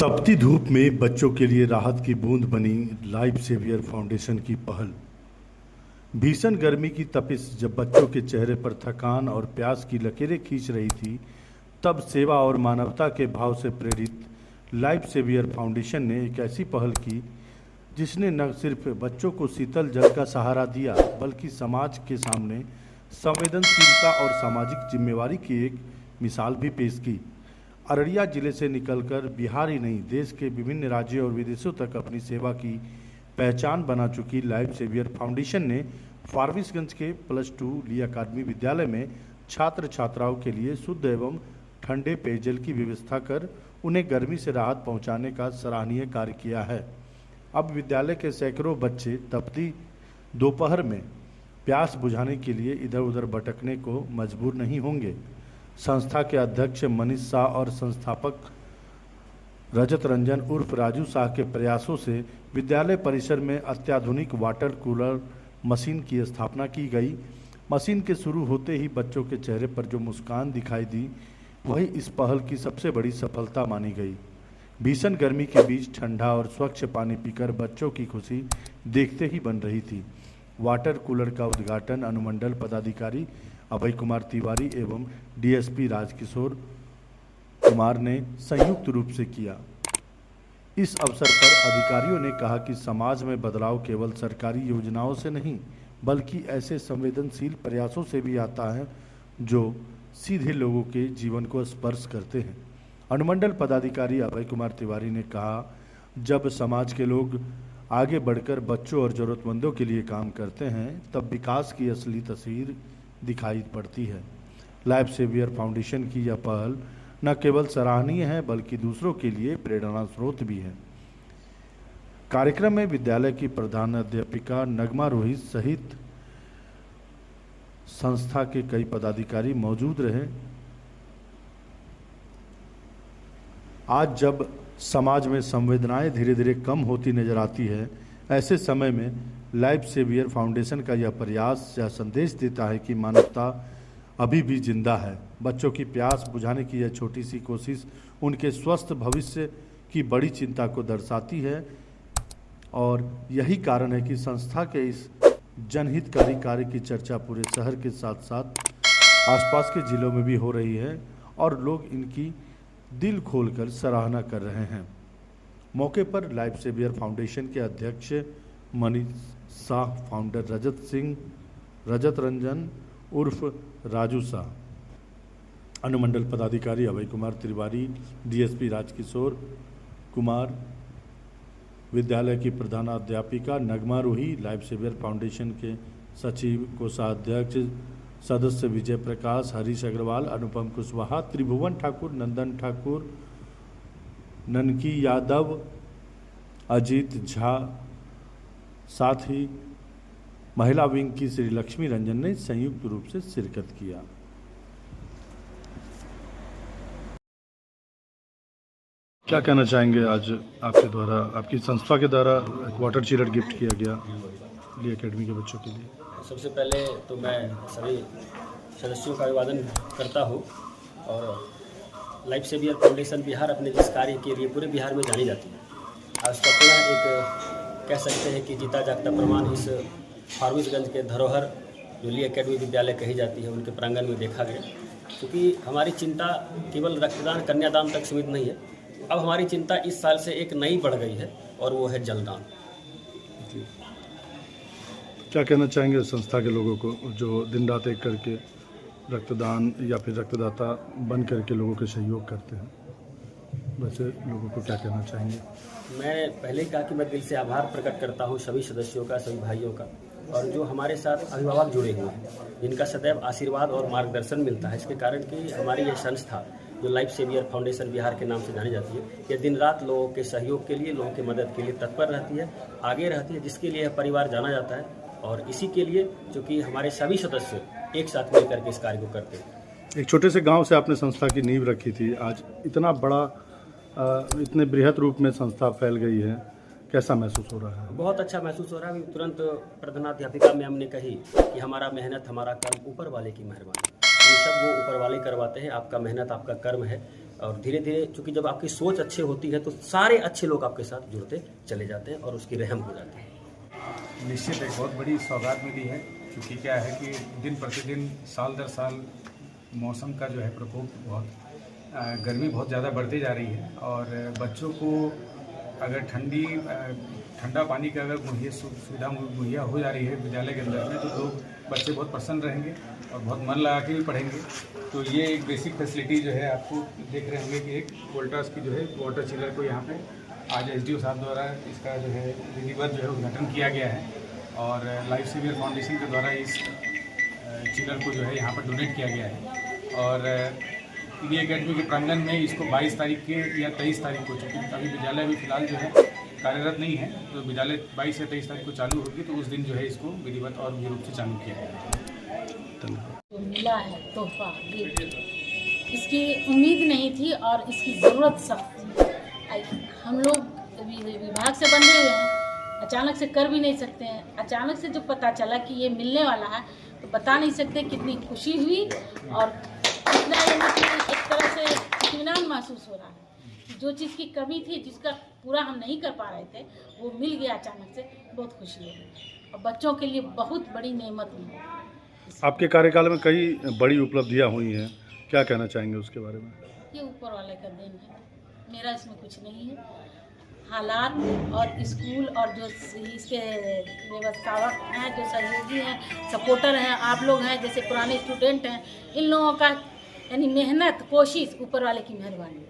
तपती धूप में बच्चों के लिए राहत की बूंद बनी लाइफ सेवियर फाउंडेशन की पहल। भीषण गर्मी की तपिश जब बच्चों के चेहरे पर थकान और प्यास की लकीरें खींच रही थी, तब सेवा और मानवता के भाव से प्रेरित लाइफ सेवियर फाउंडेशन ने एक ऐसी पहल की जिसने न सिर्फ बच्चों को शीतल जल का सहारा दिया, बल्कि समाज के सामने संवेदनशीलता और सामाजिक जिम्मेवारी की एक मिसाल भी पेश की। अररिया जिले से निकलकर बिहार ही नहीं, देश के विभिन्न राज्यों और विदेशों तक अपनी सेवा की पहचान बना चुकी लाइफ सेवियर फाउंडेशन ने फारबिसगंज के +2 ली अकादमी विद्यालय में छात्र छात्राओं के लिए शुद्ध एवं ठंडे पेयजल की व्यवस्था कर उन्हें गर्मी से राहत पहुंचाने का सराहनीय कार्य किया है। अब विद्यालय के सैकड़ों बच्चे तपती दोपहर में प्यास बुझाने के लिए इधर उधर भटकने को मजबूर नहीं होंगे। संस्था के अध्यक्ष मनीष शाह और संस्थापक रजत रंजन उर्फ राजू शाह के प्रयासों से विद्यालय परिसर में अत्याधुनिक वाटर कूलर मशीन की स्थापना की गई। मशीन के शुरू होते ही बच्चों के चेहरे पर जो मुस्कान दिखाई दी, वही इस पहल की सबसे बड़ी सफलता मानी गई। भीषण गर्मी के बीच ठंडा और स्वच्छ पानी पीकर बच्चों की खुशी देखते ही बन रही थी। वाटर कूलर का उद्घाटन अनुमंडल पदाधिकारी अभय कुमार तिवारी एवं डीएसपी राजकिशोर कुमार ने संयुक्त रूप से किया। इस अवसर पर अधिकारियों ने कहा कि समाज में बदलाव केवल सरकारी योजनाओं से नहीं, बल्कि ऐसे संवेदनशील प्रयासों से भी आता है जो सीधे लोगों के जीवन को स्पर्श करते हैं। अनुमंडल पदाधिकारी अभय कुमार तिवारी ने कहा, जब समाज के लोग आगे बढ़कर बच्चों और ज़रूरतमंदों के लिए काम करते हैं, तब विकास की असली तस्वीर दिखाई पड़ती है। लाइफ सेवियर फाउंडेशन की यह पहल न केवल सराहनीय है, बल्कि दूसरों के लिए प्रेरणा स्रोत भी है। कार्यक्रम में विद्यालय की प्रधानाध्यापिका नगमा रोहित सहित संस्था के कई पदाधिकारी मौजूद रहे। आज जब समाज में संवेदनाएं धीरे धीरे कम होती नजर आती है, ऐसे समय में लाइफ सेवियर फाउंडेशन का यह प्रयास यह संदेश देता है कि मानवता अभी भी जिंदा है। बच्चों की प्यास बुझाने की यह छोटी सी कोशिश उनके स्वस्थ भविष्य की बड़ी चिंता को दर्शाती है, और यही कारण है कि संस्था के इस जनहितकारी कार्य की चर्चा पूरे शहर के साथ साथ आसपास के जिलों में भी हो रही है और लोग इनकी दिल खोलकर सराहना कर रहे हैं। मौके पर लाइफ सेवियर फाउंडेशन के अध्यक्ष मनीष शाह, फाउंडर रजत रंजन उर्फ राजू शाह, अनुमंडल पदाधिकारी अभय कुमार तिवारी, डीएसपी राजकिशोर कुमार, विद्यालय की प्रधानाध्यापिका नगमा रोही, लाइफ सेवियर फाउंडेशन के सचिव कोषाध्यक्ष सदस्य विजय प्रकाश, हरीश अग्रवाल, अनुपम कुशवाहा, त्रिभुवन ठाकुर, नंदन ठाकुर, ननकी यादव, अजीत झा, साथ ही महिला विंग की श्री लक्ष्मी रंजन ने संयुक्त रूप से शिरकत किया। क्या कहना चाहेंगे, आज आपके द्वारा, आपकी संस्था के द्वारा एक वाटर चिलर गिफ्ट किया गया ली अकेडमी के बच्चों के लिए? सबसे पहले तो मैं सभी सदस्यों का अभिवादन करता हूँ। और लाइफ सेवियर फाउंडेशन बिहार अपने जिस कार्य के लिए पूरे बिहार में जानी जाती है, आज उसका पूरा एक कह सकते हैं कि जीता जागता प्रमाण इस फारबिसगंज के धरोहर जो ली अकेडमी विद्यालय कही जाती है, उनके प्रांगण में देखा गया। क्योंकि हमारी चिंता केवल रक्तदान कन्यादान तक सीमित नहीं है, अब हमारी चिंता इस साल से एक नई बढ़ गई है और वो है जलदान। क्या कहना चाहेंगे संस्था के लोगों को जो दिन रात एक करके रक्तदान या फिर रक्तदाता बन करके लोगों के सहयोग करते हैं, वैसे लोगों को क्या कहना चाहेंगे? मैं पहले ही कहा कि मैं दिल से आभार प्रकट करता हूं सभी सदस्यों का, सभी भाइयों का, और जो हमारे साथ अभिभावक जुड़े हुए हैं, जिनका सदैव आशीर्वाद और मार्गदर्शन मिलता है। इसके कारण कि हमारी यह संस्था जो लाइफ सेवियर फाउंडेशन बिहार के नाम से जानी जाती है, यह दिन रात लोगों के सहयोग के लिए, लोगों की मदद के लिए तत्पर रहती है, आगे रहती है, जिसके लिए यह परिवार जाना जाता है। और इसी के लिए चूँकि हमारे सभी सदस्य एक साथ मिलकर के इस कार्य को करते हैं। एक छोटे से गांव से आपने संस्था की नींव रखी थी, आज इतना बड़ा इतने बृहद रूप में संस्था फैल गई है, कैसा महसूस हो रहा है? बहुत अच्छा महसूस हो रहा है। तुरंत प्रधानाध्यापिका मैम ने कही कि हमारा मेहनत, हमारा कर्म ऊपर वाले की मेहरबानी, ये सब वो ऊपर वाले करवाते हैं, आपका मेहनत, आपका कर्म है। और धीरे धीरे चूँकि जब आपकी सोच अच्छी होती है तो सारे अच्छे लोग आपके साथ जुड़ते चले जाते हैं और उसकी रहम हो जाती है। निश्चित एक बहुत बड़ी सौगात मिली है, क्योंकि क्या है कि दिन प्रतिदिन साल दर साल मौसम का जो है प्रकोप गर्मी बहुत ज़्यादा बढ़ती जा रही है और बच्चों को अगर ठंडा पानी का अगर सुविधा मुहैया हो जा रही है विद्यालय के अंदर में, तो लोग बच्चे बहुत प्रसन्न रहेंगे और बहुत मन लगा के भी पढ़ेंगे। तो ये एक बेसिक फैसिलिटी जो है आपको देख रहे होंगे कि एक वोल्टास की जो है वाटर चिलर को यहाँ पे आज एसडीओ साहब द्वारा इसका जो है विधिवत जो है उद्घाटन किया गया है और लाइफ सेवियर फाउंडेशन के द्वारा इस चिलर को जो है यहाँ पर डोनेट किया गया है। और पीडी एकेडमी के प्रांगण में इसको 22 तारीख के या 23 तारीख को, चूँकि अभी विद्यालय अभी फिलहाल जो है कार्यरत नहीं है, तो विद्यालय 22 या 23 तारीख को चालू होगी, तो उस दिन जो है इसको विधिवत और विधि रूप से चालू किया गया। तो मिला है तोहफा गिफ्ट, इसकी उम्मीद नहीं थी और इसकी ज़रूरत सख्त थी। हम लोग विभाग से बंधे हुए हैं, अचानक से कर भी नहीं सकते हैं। अचानक से जो पता चला कि ये मिलने वाला है तो बता नहीं सकते कितनी खुशी हुई और कितना एक तरह से इत्मीनान महसूस हो रहा है कि जो चीज़ की कमी थी, जिसका पूरा हम नहीं कर पा रहे थे, वो मिल गया अचानक से, बहुत खुशी हुई और बच्चों के लिए बहुत बड़ी नेमत हुई। आपके कार्यकाल में कई बड़ी उपलब्धियां हुई हैं, क्या कहना चाहेंगे उसके बारे में? ये ऊपर वाले का देन है, मेरा इसमें कुछ नहीं है। हालात और स्कूल और जो इसके व्यवस्थापक हैं, जो सहयोगी हैं, सपोर्टर हैं, आप लोग हैं, जैसे पुराने स्टूडेंट हैं, इन लोगों का यानी मेहनत कोशिश ऊपर वाले की मेहरबानी।